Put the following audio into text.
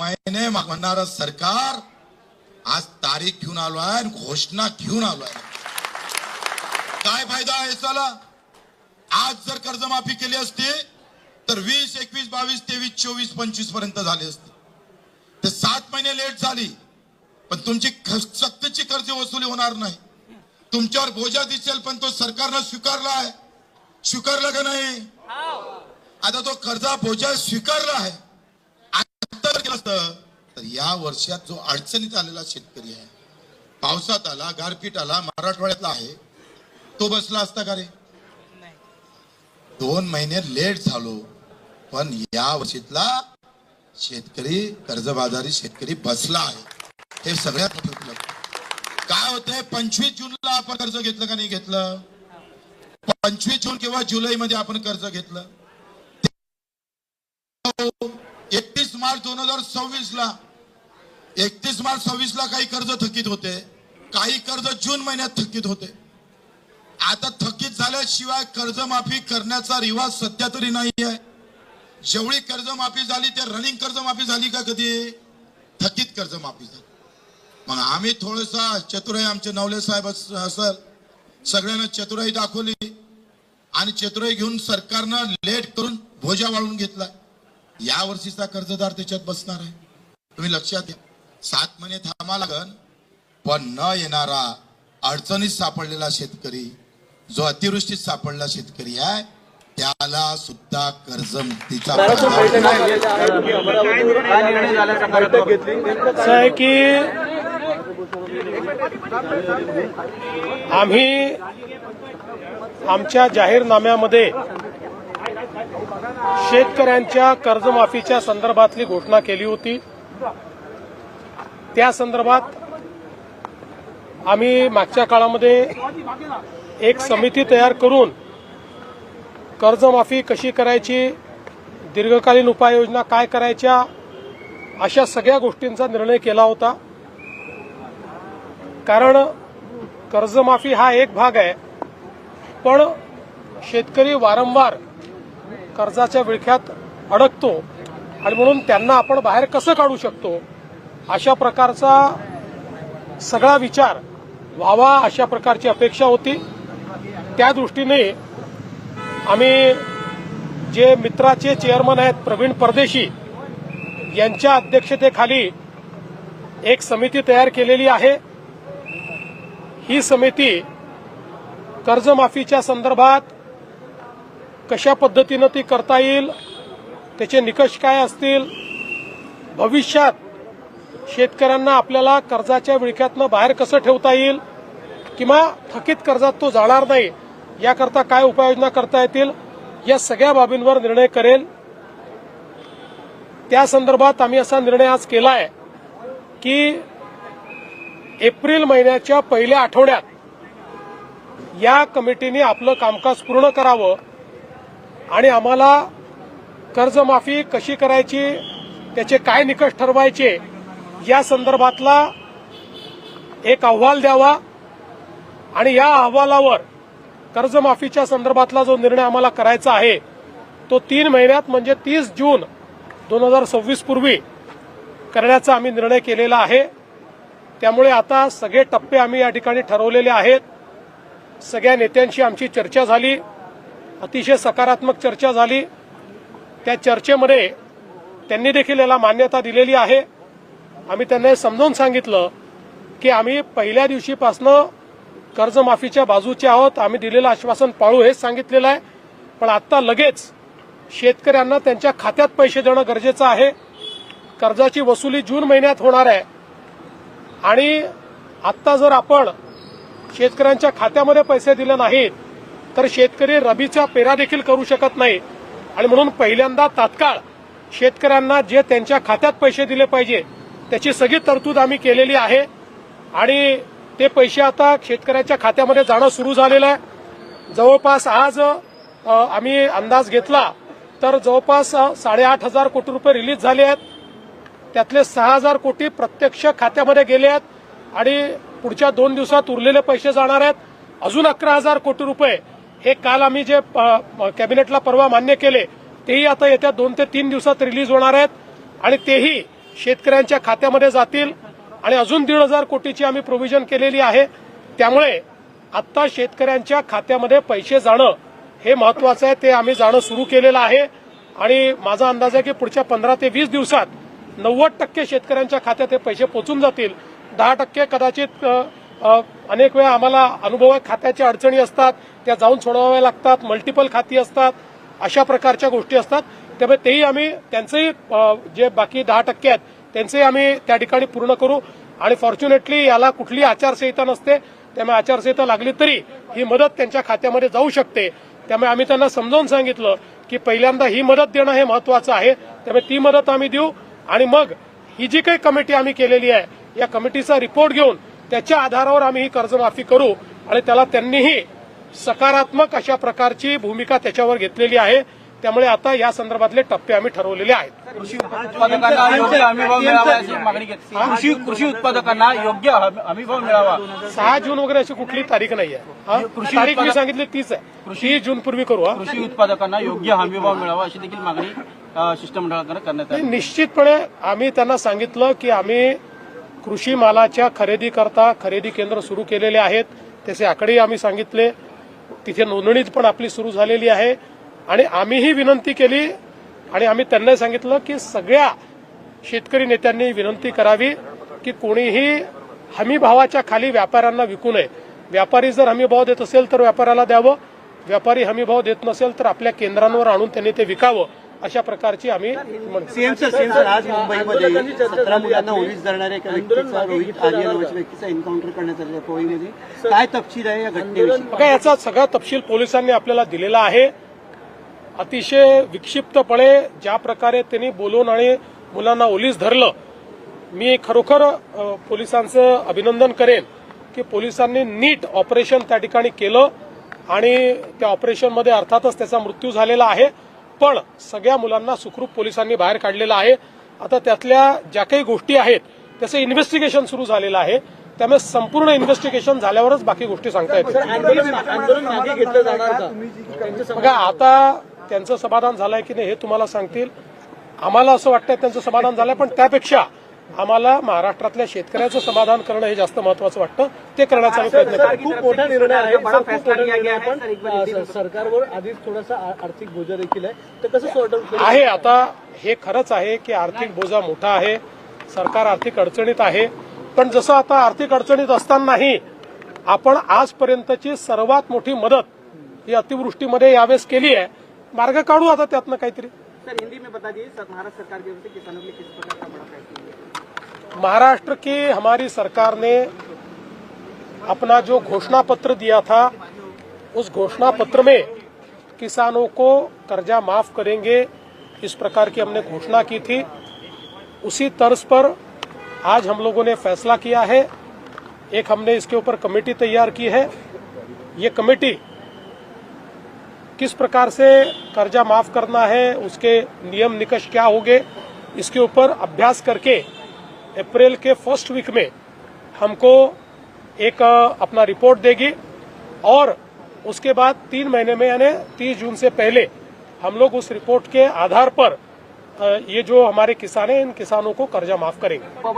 महिने म्हणणारं सरकार आज तारीख घेऊन आलो आहे, घोषणा घेऊन आलो आहे. काय फायदा आहे याचा? आज जर कर्जमाफी केली असती तर 20, 21, 22, 23, 24, 25 पर्यंत झाले असते. ते 7 महिने लेट झाली, पण तुमची सक्तीची कर्ज वसुली होणार नाही. तुमच्यावर बोजा दिसेल, पण तो सरकारनं स्वीकारला आहे. स्वीकारला का नाही? आता तो कर्जा बोजा स्वीकारला आहे. आता केलं असतं तर या वर्षात जो अडचणीत आलेला शेतकरी आहे, पावसात आला, गारपीट आला, मराठवाड्यातला आहे, तो बसला असता का रे? 2 महिने लेट झालो, पण या वर्षीतला शेतकरी कर्जबाजारी शेतकरी बसला आहे. हे सगळ्यात मोठं. काय होतंय, 25 जूनला आपण कर्ज घेतलं का नाही घेतलं? 25 जून किंवा जुलै मध्ये आपण कर्ज घेतलं. 31 मार्च 2026 ला 31 मार्च 26 ला काही कर्ज थकीत होते, काही कर्ज जून महिन्यात थकीत होते. आता थकीत झाल्याशिवाय कर्जमाफी करण्याचा रिवाज सध्या तरी नाही आहे. जेवढी कर्जमाफी झाली ते रनिंग कर्जमाफी झाली का कधी? थकीत कर्जमाफी झाली. मग आम्ही थोडंसं चतुराई, आमचे नवले साहेब असल, सगळ्यांना चतुराई दाखवली आणि चतुराई घेऊन सरकारनं लेट करून भोजा वाळून घेतला. या वर्षीचा कर्जदार त्याच्यात बसणार आहे. तुम्ही लक्षात घ्या. 7 महिने थांबा लागन, पण न येणारा अडचणीत सापडलेला शेतकरी, जो अतिवृष्टीत सापडला शेतकरी आहे, त्याला सुद्धा कर्जमुक्तीचा आहे की आम्ही आमच्या जाहीरनाम्यामध्ये शेतकऱ्यांच्या कर्जमाफीच्या संदर्भातली घोषणा केली होती. त्या संदर्भात आम्ही मागच्या काळामध्ये एक समिती तयार करून कर्जमाफी कशी करायची, दीर्घकालीन उपाययोजना काय करायच्या, अशा सगळ्या गोष्टींचा निर्णय केला होता. कारण कर्जमाफी हा एक भाग आहे, पण शेतकरी वारंवार कर्जाच्या विळख्यात अडकतो आणि म्हणून त्यांना आपण बाहेर कसं काढू शकतो, अशा प्रकारचा सगळा विचार व्हावा, अशा प्रकारची अपेक्षा होती. त्या दृष्टीने आम्ही जे मित्राचे चेअरमन आहेत प्रवीण परदेशी यांच्या अध्यक्षतेखाली एक समिती तयार केलेली आहे. ही समिती कर्जमाफीच्या संदर्भात कशा पद्धतीनं ती करता येईल, त्याचे निकष काय असतील, भविष्यात शेतकऱ्यांना आपल्याला कर्जाच्या विळख्यातनं बाहेर कसं ठेवता येईल किंवा थकीत कर्जात तो जाणार नाही याकरता काय उपाययोजना करता येतील, या सगळ्या बाबींवर निर्णय करेल. त्या संदर्भात आम्ही असा निर्णय आज केला आहे की एप्रिल महिन्याच्या पहिल्या आठवड्यात या कमिटीने आपलं कामकाज पूर्ण करावं आणि आम्हाला कर्जमाफी कशी करायची, त्याचे काय निकष ठरवायचे, या संदर्भातला एक अहवाल द्यावा आणि या अहवालावर कर्जमाफीच्या संदर्भातला जो निर्णय आम्हाला करायचा आहे तो 3 महिन्यात म्हणजे 30 जून 2026 पूर्वी करण्याचा आम्ही निर्णय केलेला आहे. त्यामुळे आता सगळे टप्पे आम्ही या ठिकाणी ठरवलेले आहेत. सगळ्या नेत्यांशी आमची चर्चा झाली, अतिशय सकारात्मक चर्चा झाली. त्या चर्चेमध्ये त्यांनी देखील याला मान्यता दिलेली आहे. आम्ही त्यांना समजावून सांगितलं की आम्ही पहिल्या दिवशीपासनं कर्जमाफीच्या बाजूचे आहोत, आम्ही दिलेलं आश्वासन पाळू हेच सांगितलेलं आहे. पण आता लगेच शेतकऱ्यांना त्यांच्या खात्यात पैसे देणं गरजेचं आहे. कर्जाची वसुली जून महिन्यात होणार आहे आणि आत्ता जर आपण शेतकऱ्यांच्या खात्यामध्ये पैसे दिले नाहीत तर शेतकरी रबीचा पेरा देखील करू शकत नाही आणि म्हणून पहिल्यांदा तात्काळ शेतकऱ्यांना जे त्यांच्या खात्यात पैसे दिले पाहिजे त्याची सगळी तरतूद आम्ही केलेली आहे आणि ते पैसे आता शेतकऱ्यांच्या खात्यामध्ये जाणं सुरू झालेलं आहे. जवळपास आज आम्ही अंदाज घेतला तर जवळपास 8,500 कोटी रुपये रिलीज झाले आहेत. त्यातले 6,000 कोटी प्रत्यक्ष खात्यामध्ये गेले आहेत आणि पुढच्या 2 दिवसात उरलेले पैसे जाणार आहेत. अजून 11,000 कोटी रुपये हे काल आम्ही जे कॅबिनेटला परवा मान्य केले तेही आता येत्या 2 ते 3 दिवसात रिलीज होणार आहेत आणि तेही शेतकऱ्यांच्या खात्यामध्ये जातील आणि अजून 1,500 कोटीची आम्ही प्रोव्हिजन केलेली आहे. त्यामुळे आता शेतकऱ्यांच्या खात्यामध्ये पैसे जाणं हे महत्वाचं आहे. ते आम्ही जाणं सुरू केलेलं आहे आणि माझा अंदाज आहे की पुढच्या 15 ते 20 दिवसात 90% शेतकऱ्यांच्या खात्यात हे पैसे पोहोचून जातील. 10% कदाचित अनेक वेळा आम्हाला अनुभव आहे, खात्याच्या अडचणी असतात, त्या जाऊन सोडवाव्या लागतात, मल्टिपल खाती असतात, अशा प्रकारच्या गोष्टी असतात. त्यामुळे तेही आम्ही त्यांचंही जे बाकी 10% आहेत त्यांचंही आम्ही त्या ठिकाणी पूर्ण करू. आणि फॉर्च्युनेटली याला कुठली आचारसंहिता नसते, त्यामुळे आचारसंहिता लागली तरी ही मदत त्यांच्या खात्यामध्ये जाऊ शकते. त्यामुळे आम्ही त्यांना समजावून सांगितलं की पहिल्यांदा ही मदत देणं हे महत्वाचं आहे. त्यामुळे ती मदत आम्ही देऊ आणि मग ही जी काही कमिटी आम्ही केलेली आहे या कमिटीचा रिपोर्ट घेऊन त्याच्या आधारावर आम्ही ही कर्जमाफी करू. आणि त्याला त्यांनीही सकारात्मक अशा प्रकारची भूमिका त्याच्यावर घेतलेली आहे. त्यामुळे आता या संदर्भातले टप्पे आम्ही ठरवलेले आहेत. कृषी उत्पादकांना योग्य हमीभाव मिळावा अशी मागणी केली. कृषी उत्पादकांना योग्य हमीभाव मिळावा. 6 जून वगैरे अशी कुठली तारीख नाही आहे. तारीख मी सांगितली 30 आहे. 30 जून पूर्वी करू. कृषी उत्पादकांना योग्य हमीभाव मिळावा अशी देखील मागणी शिष्टमंडळाकडे करण्यात आली. निश्चितपणे आम्ही त्यांना सांगितलं की आम्ही कृषी मालाच्या खरेदीकरता खरेदी केंद्र सुरू केलेले आहेत. त्याचे आकडेही आम्ही सांगितले. तिथे नोंदणी पण आपली सुरू झालेली आहे. आणि आम्हीही विनंती केली आणि आम्ही त्यांना सांगितलं की सगळ्या शेतकरी नेत्यांनी विनंती करावी की कोणीही हमीभावाच्या खाली व्यापाऱ्यांना विकू नये. व्यापारी जर हमीभाव देत असेल तर व्यापाऱ्याला द्यावं, व्यापारी हमीभाव देत नसेल तर आपल्या केंद्रांवर आणून त्यांनी ते विकावं, अशा प्रकारची आम्ही सीएम सर आज मुंबईमध्ये 17 मुलांना ओलीस धरणाऱ्या एका व्यक्तीचा रोहित आर्य नावाच्या व्यक्तीचा एन्काउंटर करण्यात आलेला पोळीमध्ये. काय तपशील आहे या घटनेविषयी? बघा, याचा सगळा तपशील पोलिसांनी आपल्याला दिलेला आहे. अतिशय विक्षिप्तपणे ज्या प्रकारे त्यांनी बोलून आणि मुलांना ओलीस धरलं, मी खरोखर पोलिसांचं अभिनंदन करेन की पोलिसांनी नीट ऑपरेशन त्या ठिकाणी केलं आणि त्या ऑपरेशनमध्ये अर्थातच त्याचा मृत्यू झालेला आहे. पण सगळ्या मुलांना सुखरूप पोलिसांनी बाहेर काढलेलं आहे. आता त्यातल्या ज्या काही गोष्टी आहेत त्याचं इन्व्हेस्टिगेशन सुरू झालेलं आहे. त्यामुळे संपूर्ण इन्व्हेस्टिगेशन झाल्यावरच बाकी गोष्टी सांगता येतील. आंदोलन मागे घेतलं जाणार का? बघा, आता त्यांचं समाधान झालंय की नाही हे तुम्हाला सांगतील. आम्हाला असं वाटतंय त्यांचं समाधान झालंय, पण त्यापेक्षा आम्हाला महाराष्ट्रातल्या शेतकऱ्याचं समाधान करणं हे जास्त महत्वाचं वाटतं. ते करण्याचा आम्ही प्रयत्न करू. खूप मोठा निर्णय आहे. खूप मोठा निर्णय आहे. पण सरकारवर आधीच थोडासा आर्थिक बोजा देखील आहे. तर कसं सॉर्ट आउट आहे? आता हे खरंच आहे की आर्थिक बोजा मोठा आहे, सरकार आर्थिक अडचणीत आहे. पण जसं आता आर्थिक अडचणीत असतानाही आपण आजपर्यंतची सर्वात मोठी मदत ही अतिवृष्टीमध्ये यावेळेस केली आहे. मार्ग काढू आता त्यातनं काहीतरी. सर हिंदी में बता दीजिए, महाराष्ट्र सरकार की ओर से किसानों के लिए किस प्रकार का बड़ा फैसला है? महाराष्ट्र की हमारी सरकार ने अपना जो घोषणा पत्र दिया था उस घोषणा पत्र में किसानों को कर्जा माफ करेंगे इस प्रकार की हमने घोषणा की थी. उसी तर्ज पर आज हम लोगों ने फैसला किया है. एक हमने इसके ऊपर कमेटी तैयार की है. ये कमेटी किस प्रकार से कर्जा माफ करना है, उसके नियम निकष क्या होंगे, इसके ऊपर अभ्यास करके अप्रैल के फर्स्ट वीक में हमको एक अपना रिपोर्ट देगी और उसके बाद 3 महीने में यानी 30 जून से पहले हम लोग उस रिपोर्ट के आधार पर ये जो हमारे किसान हैं इन किसानों को कर्जा माफ करेंगे.